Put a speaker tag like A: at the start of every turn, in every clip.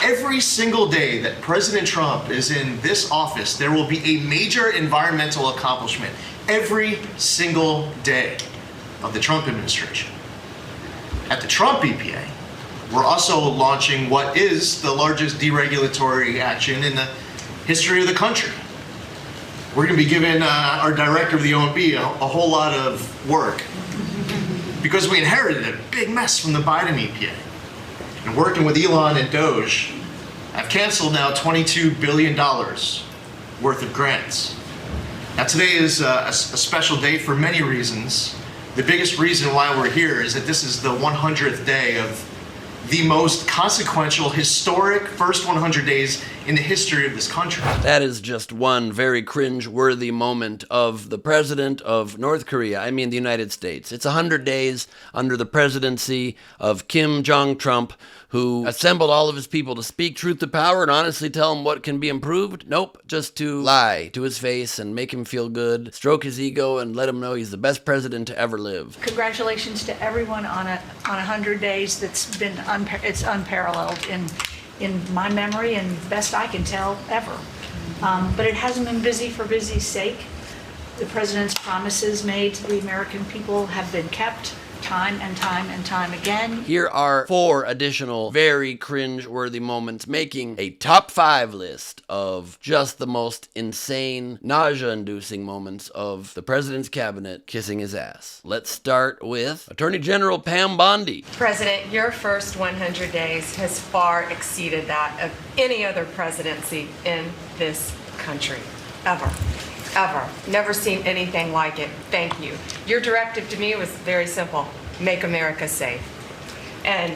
A: Every single day that President Trump is in this office, there will be a major environmental accomplishment. Every single day of the Trump administration. At the Trump EPA, we're also launching what is the largest deregulatory action in the history of the country. We're going to be giving our director of the OMB a whole lot of work because we inherited a big mess from the Biden EPA. And working with Elon and Doge, I've canceled now $22 billion worth of grants. Now today is a special day for many reasons. The biggest reason why we're here is that this is the 100th day of the most consequential, historic first 100 days in the history of this country.
B: That is just one very cringe-worthy moment of the president of North Korea, I mean the United States. It's 100 days under the presidency of Kim Jong Trump, who assembled all of his people to speak truth to power and honestly tell him what can be improved. Nope, just to lie to his face and make him feel good, stroke his ego, and let him know he's the best president to ever live.
C: Congratulations to everyone on 100 days. That's been it's unparalleled in my memory and best I can tell ever. But it hasn't been busy for busy's sake. The president's promises made to the American people have been kept time and time and time again.
B: Here are 4 additional very cringe-worthy moments making a top 5 list of just the most insane, nausea-inducing moments of the president's cabinet kissing his ass. Let's start with Attorney General Pam Bondi.
D: President, your first 100 days has far exceeded that of any other presidency in this country, ever. Ever. Never seen anything like it. Thank you. Your directive to me was very simple. Make America safe. And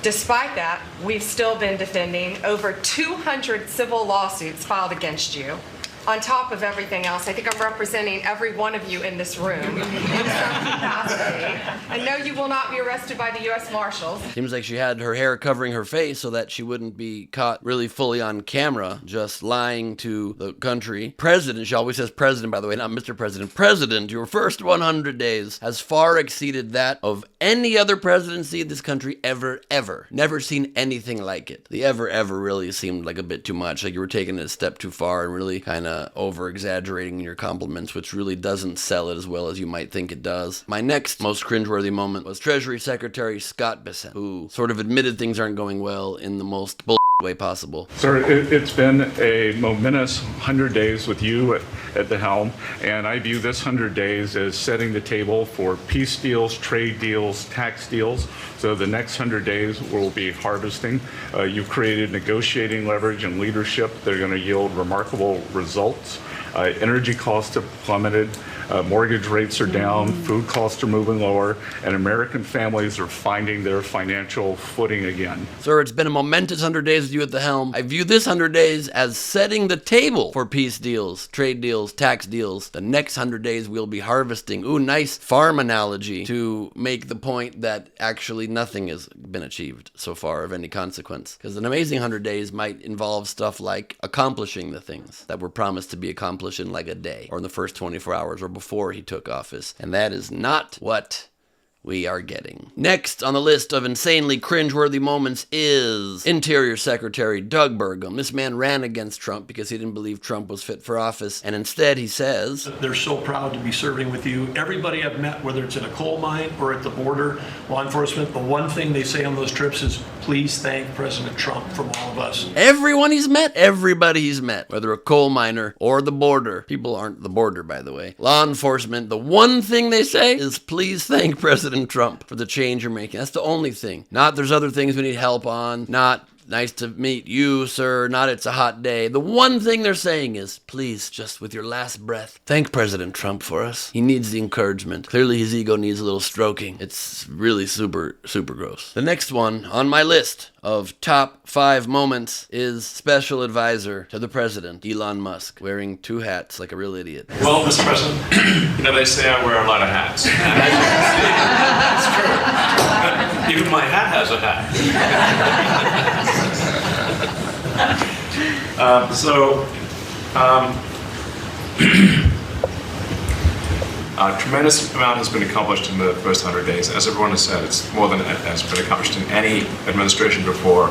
D: despite that, we've still been defending over 200 civil lawsuits filed against you. On top of everything else, I think I'm representing every one of you in this room in some capacity. I know you will not be arrested by the U.S. Marshals.
B: Seems like she had her hair covering her face so that she wouldn't be caught really fully on camera, just lying to the country. President, she always says president, by the way, not Mr. President. President, your first 100 days has far exceeded that of any other presidency in this country ever. Never seen anything like it. The ever really seemed like a bit too much, like you were taking it a step too far and really kind of over-exaggerating your compliments, which really doesn't sell it as well as you might think it does. My next most cringeworthy moment was Treasury Secretary Scott Basset, who sort of admitted things aren't going well in the most way possible.
E: Sir, it's been a momentous 100 days with you at the helm, and I view this 100 days as setting the table for peace deals, trade deals, tax deals. So the next 100 days will be harvesting. You've created negotiating leverage and leadership that are going to yield remarkable results. Energy costs have plummeted. Mortgage rates are down, food costs are moving lower, and American families are finding their financial footing again.
B: Sir, it's been a momentous 100 days with you at the helm. I view this 100 days as setting the table for peace deals, trade deals, tax deals. The next 100 days we'll be harvesting. Ooh, nice farm analogy to make the point that actually nothing has been achieved so far of any consequence. Because an amazing 100 days might involve stuff like accomplishing the things that were promised to be accomplished in like a day, or in the first 24 hours, or before he took office. And that is not what we are getting. Next on the list of insanely cringeworthy moments is Interior Secretary Doug Bergam. This man ran against Trump because he didn't believe Trump was fit for office, and instead he says,
F: they're so proud to be serving with you. Everybody I've met, whether it's in a coal mine or at the border, law enforcement, the one thing they say on those trips is, please thank President Trump from all of us.
B: Everyone he's met, everybody he's met, whether a coal miner or the border. People aren't the border, by the way. Law enforcement, the one thing they say is, please thank President Trump for the change you're making. That's the only thing. Not there's other things we need help on. Not nice to meet you, sir. Not it's a hot day. The one thing they're saying is, please, just with your last breath, thank President Trump for us. He needs the encouragement. Clearly his ego needs a little stroking. It's really super gross. The next one on my list of top 5 moments is Special Advisor to the President, Elon Musk, wearing 2 hats like a real idiot.
G: Well, Mr. President, they say I wear a lot of hats. That's true. Even my hat has a hat. A tremendous amount has been accomplished in the first 100 days. As everyone has said, it's more than has been accomplished in any administration before.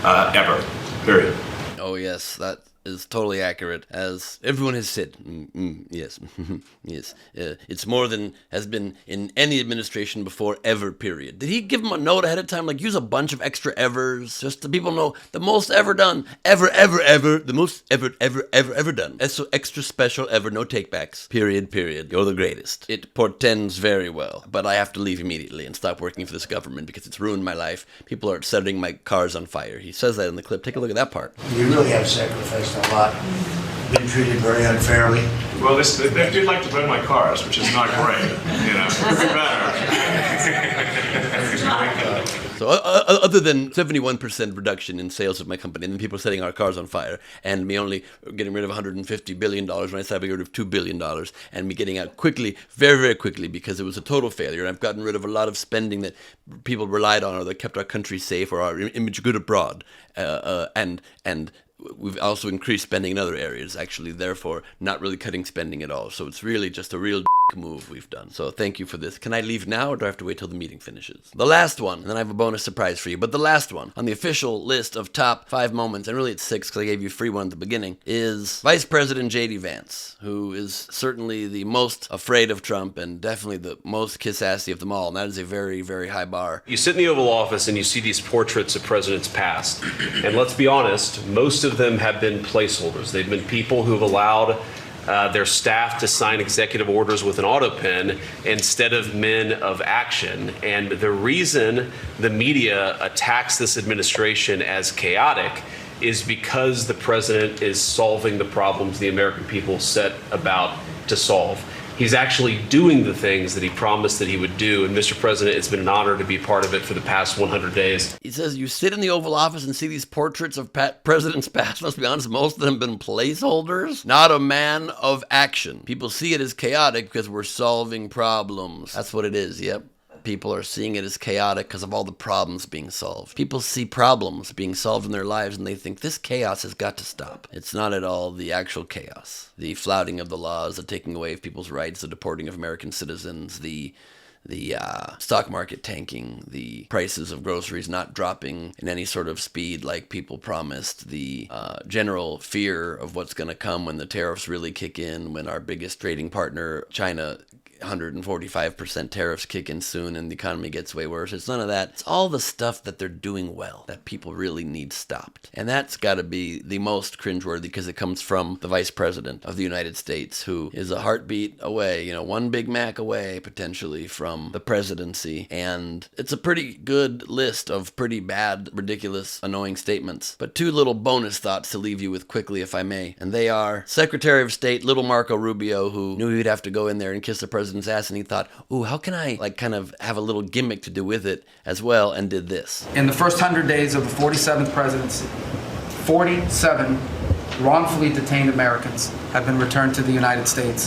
G: ever, period.
B: Oh, yes, that is totally accurate, as everyone has said. Yes, yes. It's more than has been in any administration before, ever, period. Did he give him a note ahead of time, like use a bunch of extra evers, just so people know the most ever done, ever, the most ever done. So extra special ever, no takebacks, period. You're the greatest. It portends very well, but I have to leave immediately and stop working for this government because it's ruined my life. People are setting my cars on fire. He says that in the clip. Take a look at that part.
H: You really have sacrificed a lot, been treated very unfairly.
G: Well, they do like to burn my cars, which is not great. Could be better.
B: So other than 71% reduction in sales of my company, and then people setting our cars on fire, and me only getting rid of $150 billion when I said I got rid of $2 billion, and me getting out quickly, very, very quickly, because it was a total failure, and I've gotten rid of a lot of spending that people relied on or that kept our country safe or our image good abroad, and we've also increased spending in other areas, actually, therefore not really cutting spending at all. So it's really just a real move we've done. So thank you for this. Can I leave now or do I have to wait till the meeting finishes? The last one, and then I have a bonus surprise for you, but the last one on the official list of top 5 moments, and really it's 6 because I gave you a free one at the beginning, is Vice President J.D. Vance, who is certainly the most afraid of Trump and definitely the most kiss-assy of them all, and that is a very, very high bar.
I: You sit in the Oval Office and you see these portraits of presidents past, and let's be honest, most of them have been placeholders. They've been people who have allowed their staff to sign executive orders with an auto pen instead of men of action. And the reason the media attacks this administration as chaotic is because the president is solving the problems the American people set about to solve. He's actually doing the things that he promised that he would do. And Mr. President, it's been an honor to be part of it for the past 100 days.
B: He says you sit in the Oval Office and see these portraits of presidents past. Let's be honest, most of them have been placeholders. Not a man of action. People see it as chaotic because we're solving problems. That's what it is, yep. People are seeing it as chaotic because of all the problems being solved. People see problems being solved in their lives and they think this chaos has got to stop. It's not at all the actual chaos. The flouting of the laws, the taking away of people's rights, the deporting of American citizens, the stock market tanking, the prices of groceries not dropping in any sort of speed like people promised, the general fear of what's going to come when the tariffs really kick in, when our biggest trading partner, China, 145% tariffs kick in soon and the economy gets way worse. It's none of that. It's all the stuff that they're doing well that people really need stopped. And that's got to be the most cringeworthy because it comes from the Vice President of the United States, who is a heartbeat away, one Big Mac away potentially from the presidency. And it's a pretty good list of pretty bad, ridiculous, annoying statements. But 2 little bonus thoughts to leave you with quickly, if I may. And they are Secretary of State, little Marco Rubio, who knew he'd have to go in there and kiss the president's ass, and he thought, ooh, how can I kind of have a little gimmick to do with it as well, and did this.
J: In the first 100 days of the 47th presidency, 47 wrongfully detained Americans have been returned to the United States,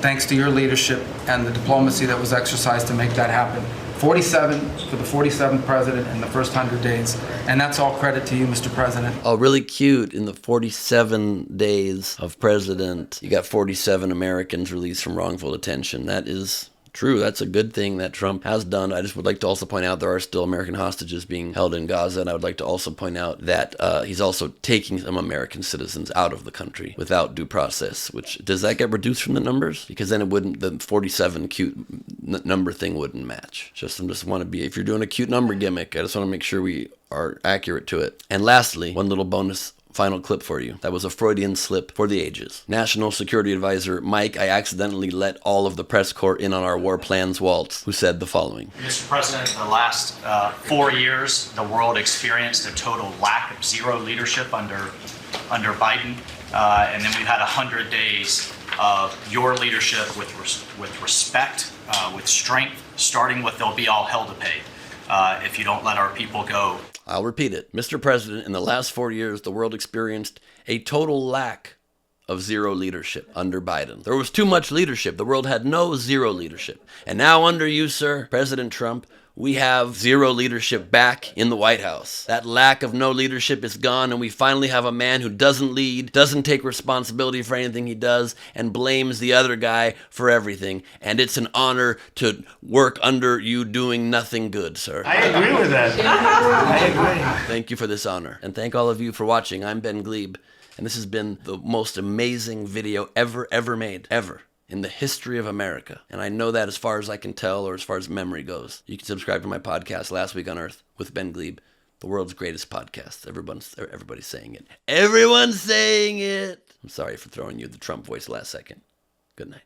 J: thanks to your leadership and the diplomacy that was exercised to make that happen. 47 for the 47th president in the first 100 days. And that's all credit to you, Mr. President.
B: Oh, really cute. In the 47 days of president, you got 47 Americans released from wrongful detention. That is true. That's a good thing that Trump has done. I just would like to also point out there are still American hostages being held in Gaza, and I would like to also point out that he's also taking some American citizens out of the country without due process, which, does that get reduced from the numbers? Because then it wouldn't, the 47 cute number thing wouldn't match. I just want to be, if you're doing a cute number gimmick, I just want to make sure we are accurate to it. And lastly, one little bonus final clip for you. That was a Freudian slip for the ages. National Security Advisor Mike, I accidentally let all of the press corps in on our war plans waltz, who said the following.
K: Mr. President, in the last 4 years, the world experienced a total lack of zero leadership under Biden. And then we've had 100 days of your leadership with respect, with strength, starting with they'll be all hell to pay if you don't let our people go.
B: I'll repeat it. Mr. President, in the last 4 years, the world experienced a total lack of zero leadership under Biden. There was too much leadership. The world had no zero leadership. And now under you, sir, President Trump, we have zero leadership back in the White House. That lack of no leadership is gone, and we finally have a man who doesn't lead, doesn't take responsibility for anything he does, and blames the other guy for everything. And it's an honor to work under you doing nothing good, sir.
A: I agree with that. I agree.
B: Thank you for this honor. And thank all of you for watching. I'm Ben Gleib, and this has been the most amazing video ever made, ever, in the history of America. And I know that as far as I can tell, or as far as memory goes. You can subscribe to my podcast, Last Week on Earth, with Ben Gleib, the world's greatest podcast. Everybody's saying it. Everyone's saying it. I'm sorry for throwing you the Trump voice last second. Good night.